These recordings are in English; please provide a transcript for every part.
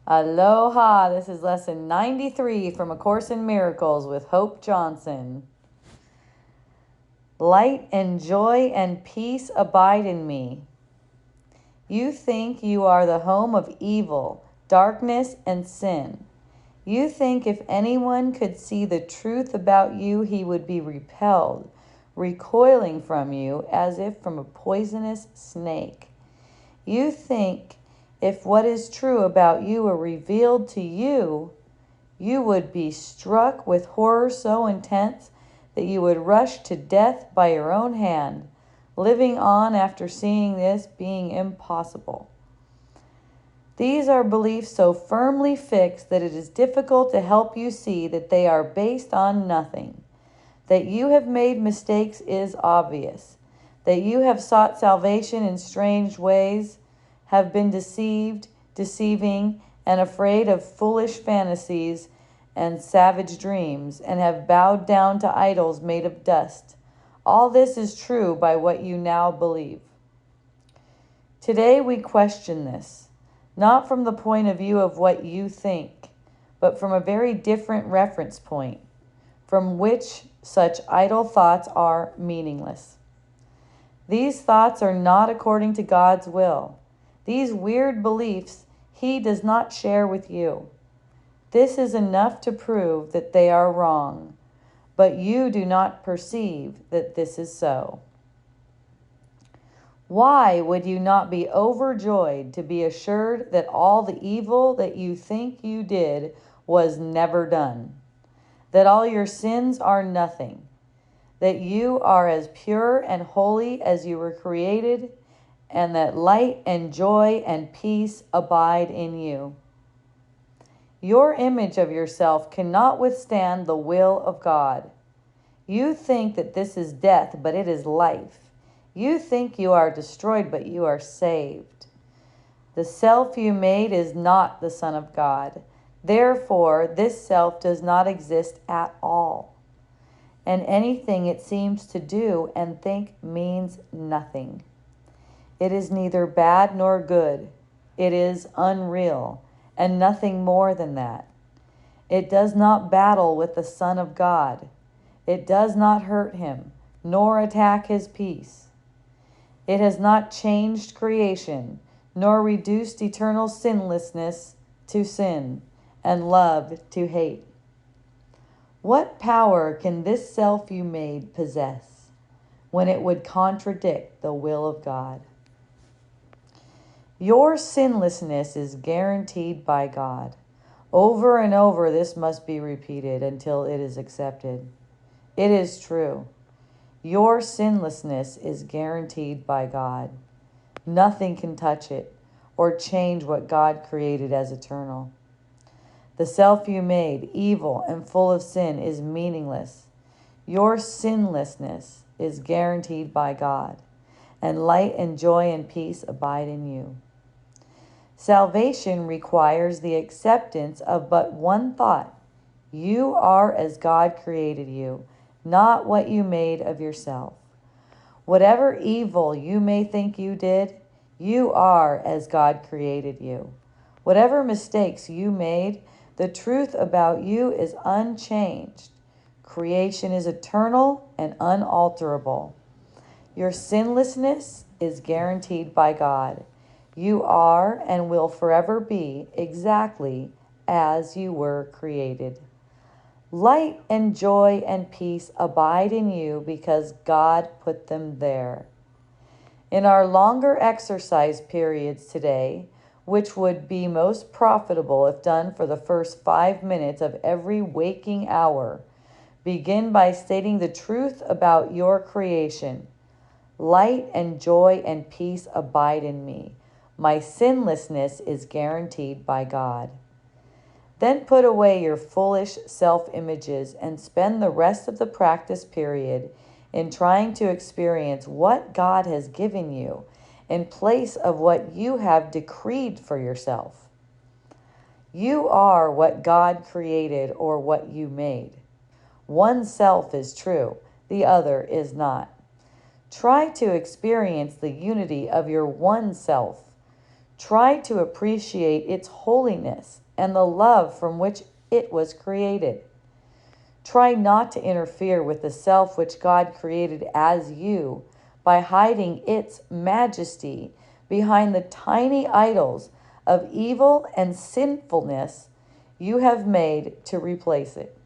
Aloha! This is lesson 93 from A Course in Miracles with Hope Johnson. Light and joy and peace abide in me. You think you are the home of evil, darkness, and sin. You think if anyone could see the truth about you, he would be repelled, recoiling from you as if from a poisonous snake. You think if what is true about you were revealed to you, you would be struck with horror so intense that you would rush to death by your own hand, living on after seeing this being impossible. These are beliefs so firmly fixed that it is difficult to help you see that they are based on nothing. That you have made mistakes is obvious. That you have sought salvation in strange ways, have been deceived, deceiving, and afraid of foolish fantasies and savage dreams, and have bowed down to idols made of dust. All this is true by what you now believe. Today we question this, not from the point of view of what you think, but from a very different reference point, from which such idle thoughts are meaningless. These thoughts are not according to God's will. These weird beliefs He does not share with you. This is enough to prove that they are wrong, but you do not perceive that this is so. Why would you not be overjoyed to be assured that all the evil that you think you did was never done? That all your sins are nothing? That you are as pure and holy as you were created, and that light and joy and peace abide in you? Your image of yourself cannot withstand the will of God. You think that this is death, but it is life. You think you are destroyed, but you are saved. The self you made is not the Son of God. Therefore, this self does not exist at all. And anything it seems to do and think means nothing. It is neither bad nor good. It is unreal, and nothing more than that. It does not battle with the Son of God. It does not hurt him, nor attack his peace. It has not changed creation, nor reduced eternal sinlessness to sin, and love to hate. What power can this self you made possess when it would contradict the will of God? Your sinlessness is guaranteed by God. Over and over this must be repeated until it is accepted. It is true. Your sinlessness is guaranteed by God. Nothing can touch it or change what God created as eternal. The self you made, evil and full of sin, is meaningless. Your sinlessness is guaranteed by God, and light and joy and peace abide in you. Salvation requires the acceptance of but one thought. You are as God created you, not what you made of yourself. Whatever evil you may think you did, you are as God created you. Whatever mistakes you made, the truth about you is unchanged. Creation is eternal and unalterable. Your sinlessness is guaranteed by God. You are and will forever be exactly as you were created. Light and joy and peace abide in you because God put them there. In our longer exercise periods today, which would be most profitable if done for the first 5 minutes of every waking hour, begin by stating the truth about your creation. Light and joy and peace abide in me. My sinlessness is guaranteed by God. Then put away your foolish self-images and spend the rest of the practice period in trying to experience what God has given you in place of what you have decreed for yourself. You are what God created or what you made. One self is true, the other is not. Try to experience the unity of your one self. Try to appreciate its holiness and the love from which it was created. Try not to interfere with the self which God created as you by hiding its majesty behind the tiny idols of evil and sinfulness you have made to replace it.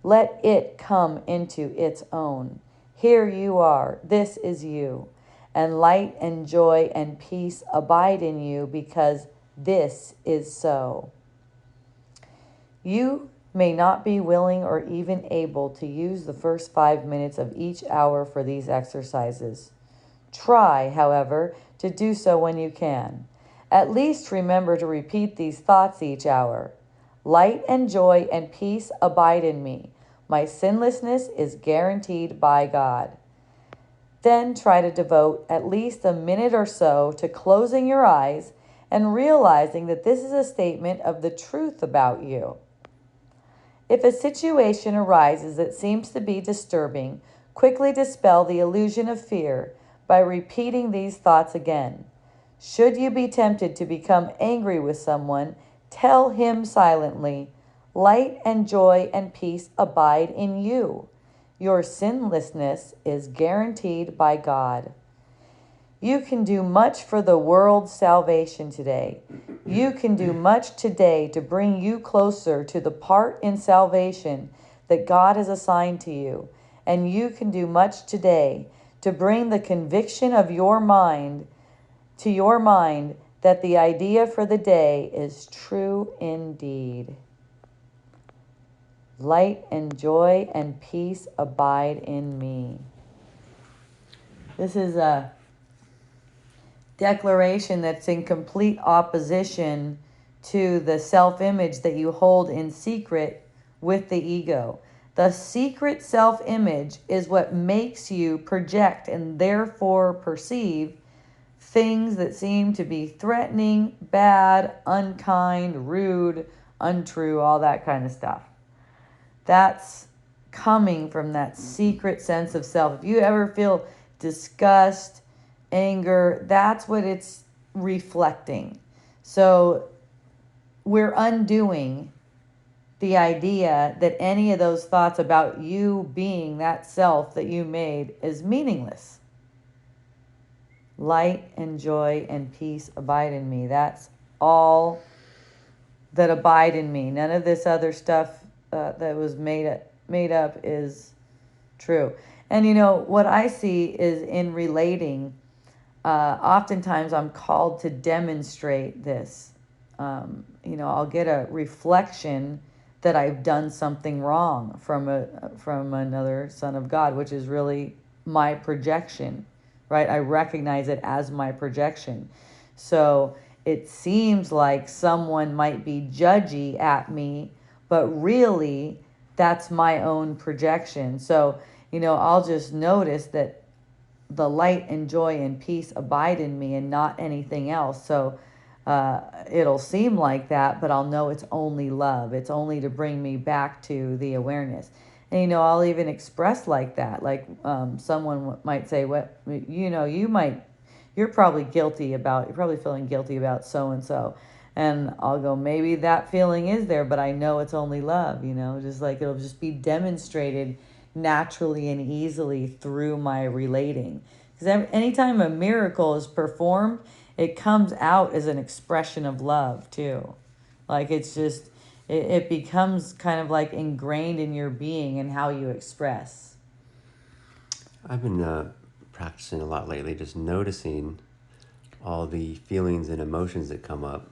Let it come into its own. Here you are, this is you, and light and joy and peace abide in you because this is so. You may not be willing or even able to use the first 5 minutes of each hour for these exercises. Try, however, to do so when you can. At least remember to repeat these thoughts each hour. Light and joy and peace abide in me. My sinlessness is guaranteed by God. Then try to devote at least a minute or so to closing your eyes and realizing that this is a statement of the truth about you. If a situation arises that seems to be disturbing, quickly dispel the illusion of fear by repeating these thoughts again. Should you be tempted to become angry with someone, tell him silently, light and joy and peace abide in you. Your sinlessness is guaranteed by God. You can do much for the world's salvation today. You can do much today to bring you closer to the part in salvation that God has assigned to you. And you can do much today to bring the conviction of your mind to your mind that the idea for the day is true indeed. Light and joy and peace abide in me. This is a declaration that's in complete opposition to the self-image that you hold in secret with the ego. The secret self-image is what makes you project and therefore perceive things that seem to be threatening, bad, unkind, rude, untrue, all that kind of stuff. That's coming from that secret sense of self. If you ever feel disgust, anger, that's what it's reflecting. So we're undoing the idea that any of those thoughts about you being that self that you made is meaningless. Light and joy and peace abide in me. That's all that abide in me. None of this other stuff that was made up is true. And you know, what I see is in relating, oftentimes I'm called to demonstrate this. I'll get a reflection that I've done something wrong from another son of God, which is really my projection, right? I recognize it as my projection. So it seems like someone might be judgy at me, but really that's my own projection. So, I'll just notice that the light and joy and peace abide in me and not anything else. So it'll seem like that, but I'll know it's only love. It's only to bring me back to the awareness. And, I'll even express like that. Like someone might say, you're probably feeling guilty about so-and-so. And I'll go, maybe that feeling is there, but I know it's only love, just like it'll just be demonstrated naturally and easily through my relating. Because anytime a miracle is performed, it comes out as an expression of love too. Like it's just, it becomes kind of like ingrained in your being and how you express. I've been practicing a lot lately, just noticing all the feelings and emotions that come up.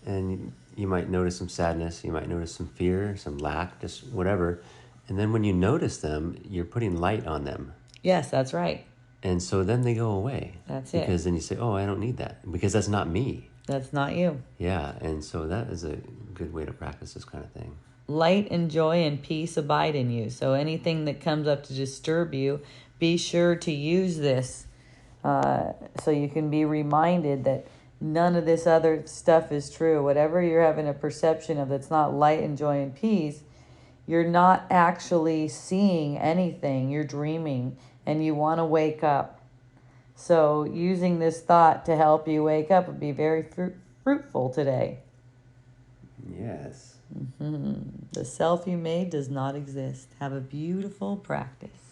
And you might notice some sadness, you might notice some fear, some lack, just whatever. And then when you notice them, you're putting light on them. Yes, that's right. And so then they go away. That's it. Because then you say, oh, I don't need that. Because that's not me. That's not you. Yeah, and so that is a good way to practice this kind of thing. Light and joy and peace abide in you. So anything that comes up to disturb you, be sure to use this so you can be reminded that none of this other stuff is true. Whatever you're having a perception of that's not light and joy and peace, you're not actually seeing anything. You're dreaming, and you want to wake up. So using this thought to help you wake up would be very fruitful today. Yes. The self you made does not exist. Have a beautiful practice.